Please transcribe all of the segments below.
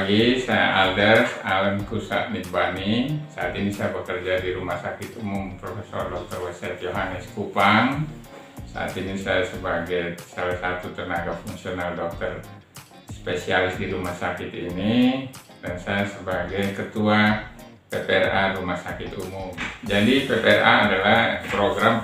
pagi, saya Alan Kusak Nidbani. Saat ini saya bekerja di Rumah Sakit Umum Profesor Dr. W.S. Johannes Kupang. Saat ini saya sebagai salah satu tenaga fungsional dokter spesialis di rumah sakit ini, dan saya sebagai ketua PPRA Rumah Sakit Umum. Jadi PPRA adalah program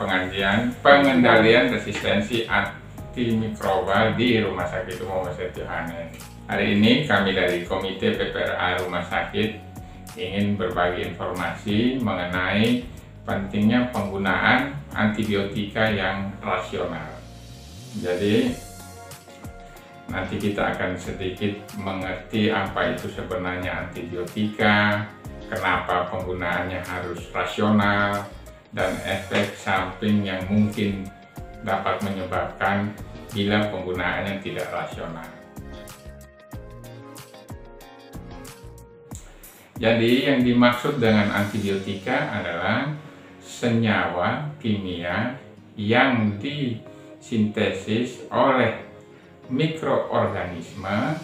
pengendalian resistensi antimikrobal di Rumah Sakit Umum W.S. Johannes. Hari ini kami dari Komite PPRA Rumah Sakit ingin berbagi informasi mengenai pentingnya penggunaan antibiotika yang rasional. Jadi nanti kita akan sedikit mengerti apa itu sebenarnya antibiotika, kenapa penggunaannya harus rasional, dan efek samping yang mungkin dapat menyebabkan bila penggunaannya tidak rasional. Jadi yang dimaksud dengan antibiotika adalah senyawa kimia yang disintesis oleh mikroorganisme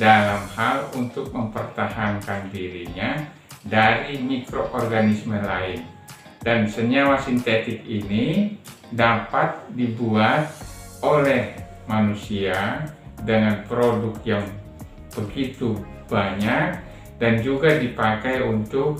dalam hal untuk mempertahankan dirinya dari mikroorganisme lain. Dan senyawa sintetik ini dapat dibuat oleh manusia dengan produk yang begitu banyak dan juga dipakai untuk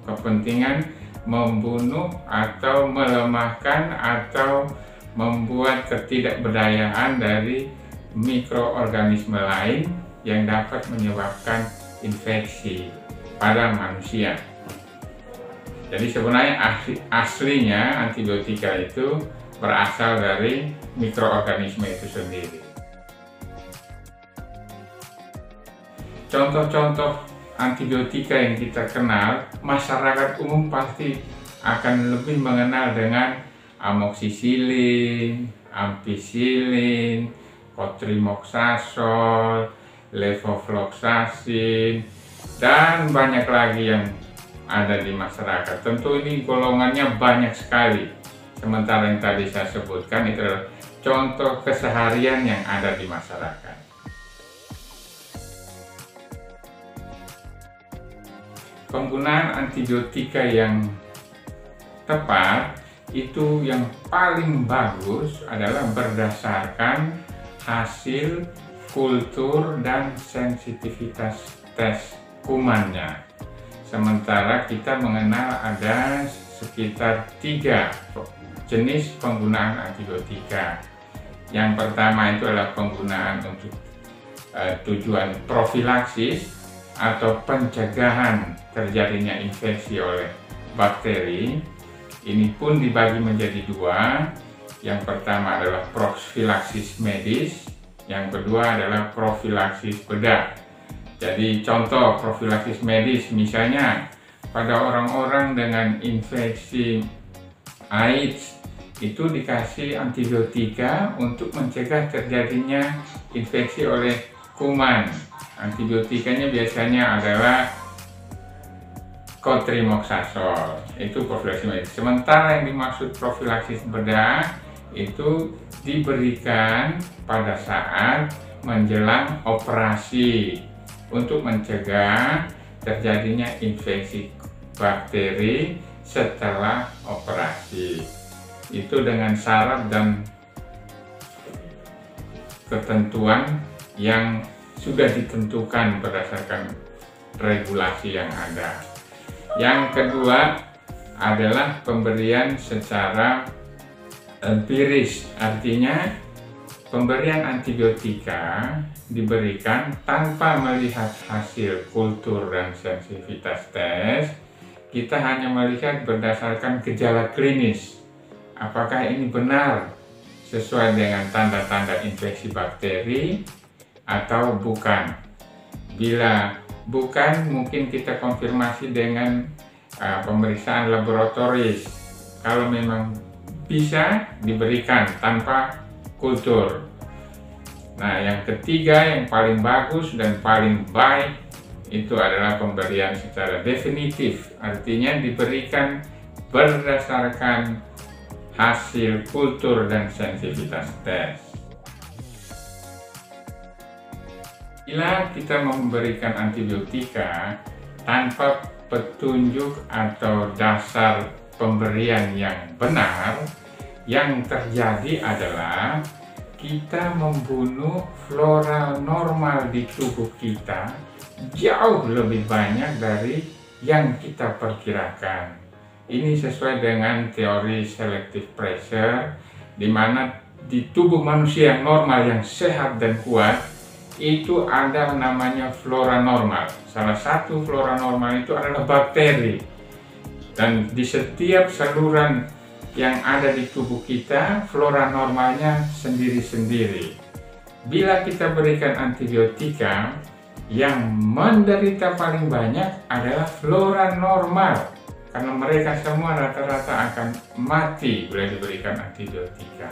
kepentingan membunuh atau melemahkan atau membuat ketidakberdayaan dari mikroorganisme lain yang dapat menyebabkan infeksi pada manusia. Jadi sebenarnya aslinya antibiotika itu berasal dari mikroorganisme itu sendiri. Contoh-contoh antibiotika yang kita kenal, masyarakat umum pasti akan lebih mengenal dengan amoxicillin, ampicillin, cotrimoxazole, levofloxacin, dan banyak lagi yang ada di masyarakat. Tentu ini golongannya banyak sekali. Sementara yang tadi saya sebutkan itu adalah contoh keseharian yang ada di masyarakat. Penggunaan antibiotika yang tepat itu yang paling bagus adalah berdasarkan hasil kultur dan sensitivitas tes kumannya. Sementara kita mengenal ada sekitar 3 jenis penggunaan antibiotika. Yang pertama itu adalah penggunaan untuk tujuan profilaksis atau pencegahan terjadinya infeksi oleh bakteri. Ini pun dibagi menjadi 2. Yang pertama adalah profilaksis medis, yang kedua adalah profilaksis bedah. Jadi contoh profilaksis medis misalnya pada orang-orang dengan infeksi AIDS itu dikasih antibiotika untuk mencegah terjadinya infeksi oleh kuman. Antibiotikanya biasanya adalah cotrimoxazole, itu profilaksis medis. Sementara yang dimaksud profilaksis bedah itu diberikan pada saat menjelang operasi untuk mencegah terjadinya infeksi bakteri setelah operasi. Itu dengan syarat dan ketentuan yang sudah ditentukan berdasarkan regulasi yang ada. Yang kedua adalah pemberian secara empiris, artinya pemberian antibiotika diberikan tanpa melihat hasil kultur dan sensitivitas tes. Kita hanya melihat berdasarkan gejala klinis, apakah ini benar sesuai dengan tanda-tanda infeksi bakteri atau bukan. Bila bukan, mungkin kita konfirmasi dengan pemeriksaan laboratoris. Kalau memang bisa, diberikan tanpa kultur. Nah, yang ketiga yang paling bagus dan paling baik itu adalah pemberian secara definitif, artinya diberikan berdasarkan hasil kultur dan sensitivitas tes. Bila kita memberikan antibiotika tanpa petunjuk atau dasar pemberian yang benar, yang terjadi adalah kita membunuh flora normal di tubuh kita jauh lebih banyak dari yang kita perkirakan. Ini sesuai dengan teori selective pressure, di mana di tubuh manusia yang normal, yang sehat dan kuat, itu ada namanya flora normal. Salah satu flora normal itu adalah bakteri. Dan di setiap saluran yang ada di tubuh kita, flora normalnya sendiri-sendiri. Bila kita berikan antibiotika, yang menderita paling banyak adalah flora normal. Karena mereka semua rata-rata akan mati bila diberikan antibiotika.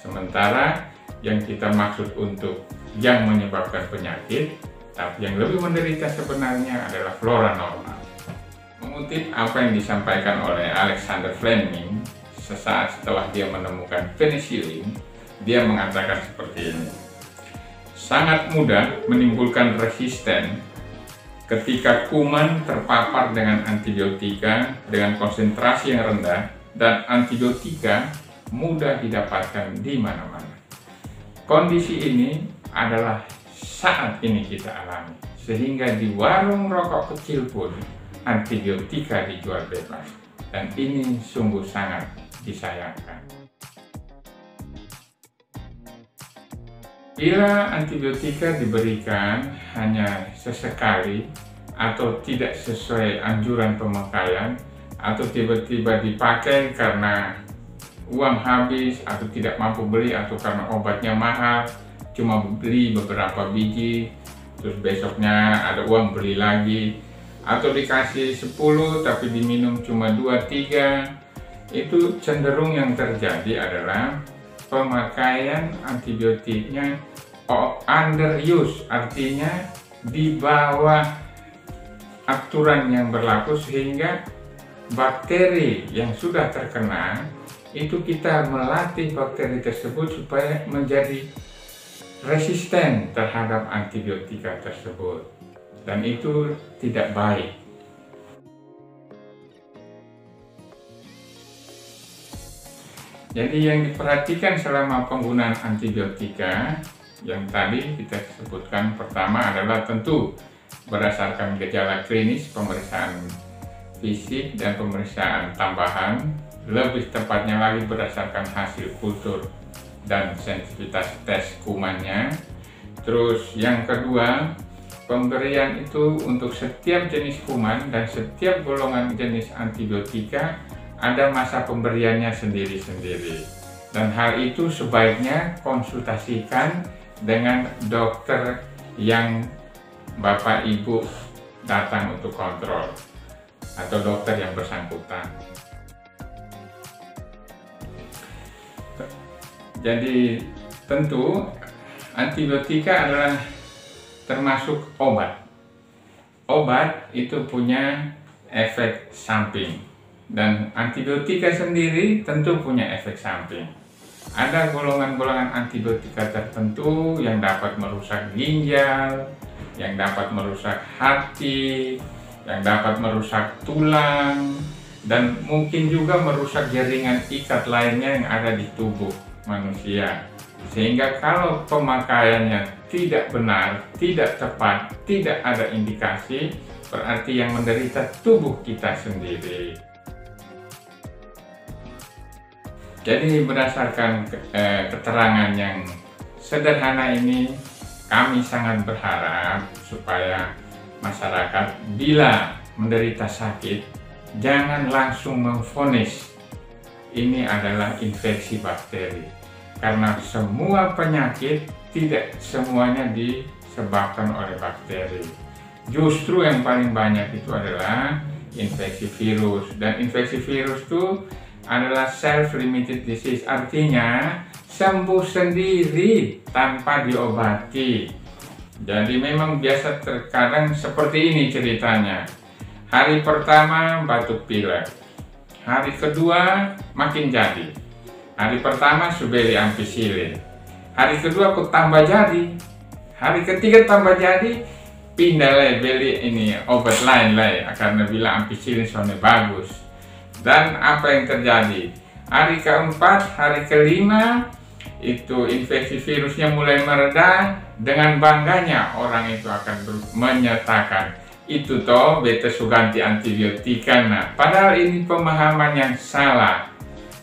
Sementara yang kita maksud untuk yang menyebabkan penyakit, tapi yang lebih menderita sebenarnya adalah flora normal. Mengutip apa yang disampaikan oleh Alexander Fleming sesaat setelah dia menemukan penicillin, dia mengatakan seperti ini: sangat mudah menimbulkan resisten ketika kuman terpapar dengan antibiotika dengan konsentrasi yang rendah, dan antibiotika mudah didapatkan di mana-mana. Kondisi ini adalah saat ini kita alami, sehingga di warung rokok kecil pun antibiotika dijual bebas, dan ini sungguh sangat disayangkan. Bila antibiotika diberikan hanya sesekali atau tidak sesuai anjuran pemakaian, atau tiba-tiba dipakai karena uang habis atau tidak mampu beli, atau karena obatnya mahal, cuma beli beberapa biji, terus besoknya ada uang beli lagi, atau dikasih 10 tapi diminum cuma 2-3, itu cenderung yang terjadi adalah pemakaian antibiotiknya underuse, artinya di bawah aturan yang berlaku, sehingga bakteri yang sudah terkena itu kita melatih bakteri tersebut supaya menjadi resisten terhadap antibiotika tersebut, dan itu tidak baik. Jadi yang diperhatikan selama penggunaan antibiotika yang tadi kita sebutkan, pertama adalah tentu berdasarkan gejala klinis, pemeriksaan fisik dan pemeriksaan tambahan, lebih tepatnya lagi berdasarkan hasil kultur dan sensitivitas tes kumannya. Terus yang kedua, pemberian itu untuk setiap jenis kuman dan setiap golongan jenis antibiotika ada masa pemberiannya sendiri-sendiri, dan hal itu sebaiknya konsultasikan dengan dokter yang Bapak Ibu datang untuk kontrol, atau dokter yang bersangkutan. Jadi tentu antibiotika adalah termasuk obat. Obat itu punya efek samping, dan antibiotika sendiri tentu punya efek samping. Ada golongan-golongan antibiotika tertentu yang dapat merusak ginjal, yang dapat merusak hati, yang dapat merusak tulang, dan mungkin juga merusak jaringan ikat lainnya yang ada di tubuh manusia. Sehingga kalau pemakaiannya tidak benar, tidak tepat, tidak ada indikasi, berarti yang menderita tubuh kita sendiri. Jadi berdasarkan keterangan yang sederhana ini, kami sangat berharap supaya masyarakat bila menderita sakit jangan langsung memvonis ini adalah infeksi bakteri, karena semua penyakit tidak semuanya disebabkan oleh bakteri. Justru yang paling banyak itu adalah infeksi virus, dan infeksi virus itu adalah self-limited disease, artinya sembuh sendiri tanpa diobati. Jadi memang biasa terkadang seperti ini ceritanya. Hari pertama batuk pilek, hari kedua makin jadi. Hari pertama Shubeli ampicillin, hari kedua kok tambah jadi. Hari ketiga tambah jadi, pindah lagi beli ini obat lain lagi karena bilang ampicillin soalnya bagus. Dan apa yang terjadi? Hari keempat, hari kelima itu infeksi virusnya mulai mereda. Dengan bangganya orang itu akan menyatakan itu toh beta ganti antibiotika. Nah, padahal ini pemahaman yang salah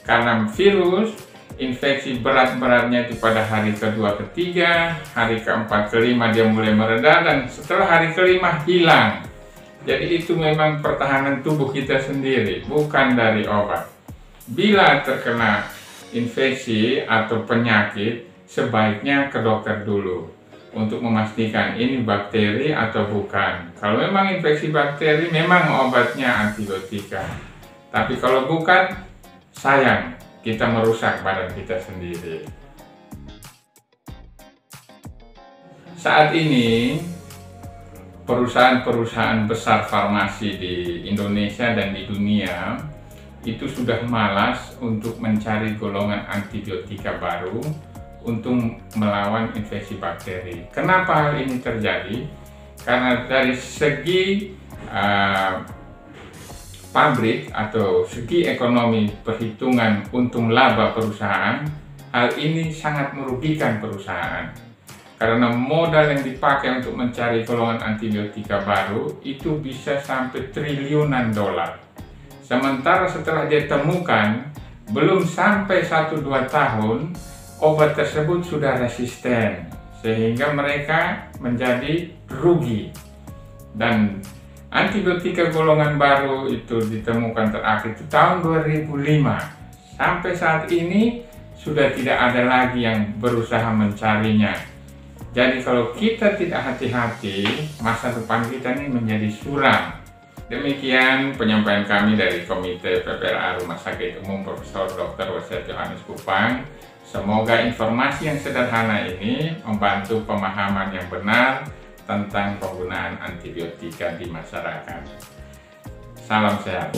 karena virus infeksi berat-beratnya itu pada hari kedua, ketiga, hari keempat, kelima dia mulai mereda dan setelah hari kelima hilang. Jadi itu memang pertahanan tubuh kita sendiri, bukan dari obat. Bila terkena infeksi atau penyakit, sebaiknya ke dokter dulu untuk memastikan ini bakteri atau bukan. Kalau memang infeksi bakteri, memang obatnya antibiotika. Tapi kalau bukan, sayang, kita merusak badan kita sendiri. Saat ini, perusahaan-perusahaan besar farmasi di Indonesia dan di dunia itu sudah malas untuk mencari golongan antibiotika baru untuk melawan infeksi bakteri. Kenapa hal ini terjadi? Karena dari segi pabrik atau segi ekonomi perhitungan untung laba perusahaan, hal ini sangat merugikan perusahaan karena modal yang dipakai untuk mencari golongan antibiotika baru itu bisa sampai triliunan dolar. Sementara setelah ditemukan belum sampai 1-2 tahun obat tersebut sudah resisten sehingga mereka menjadi rugi. Dan antibiotika golongan baru itu ditemukan terakhir itu tahun 2005. Sampai saat ini sudah tidak ada lagi yang berusaha mencarinya. Jadi kalau kita tidak hati-hati, masa depan kita ini menjadi suram. Demikian penyampaian kami dari Komite PPLA Rumah Sakit Umum Profesor Dr. Wesset Johannes Kupang. Semoga informasi yang sederhana ini membantu pemahaman yang benar tentang penggunaan antibiotika di masyarakat. Salam sehat.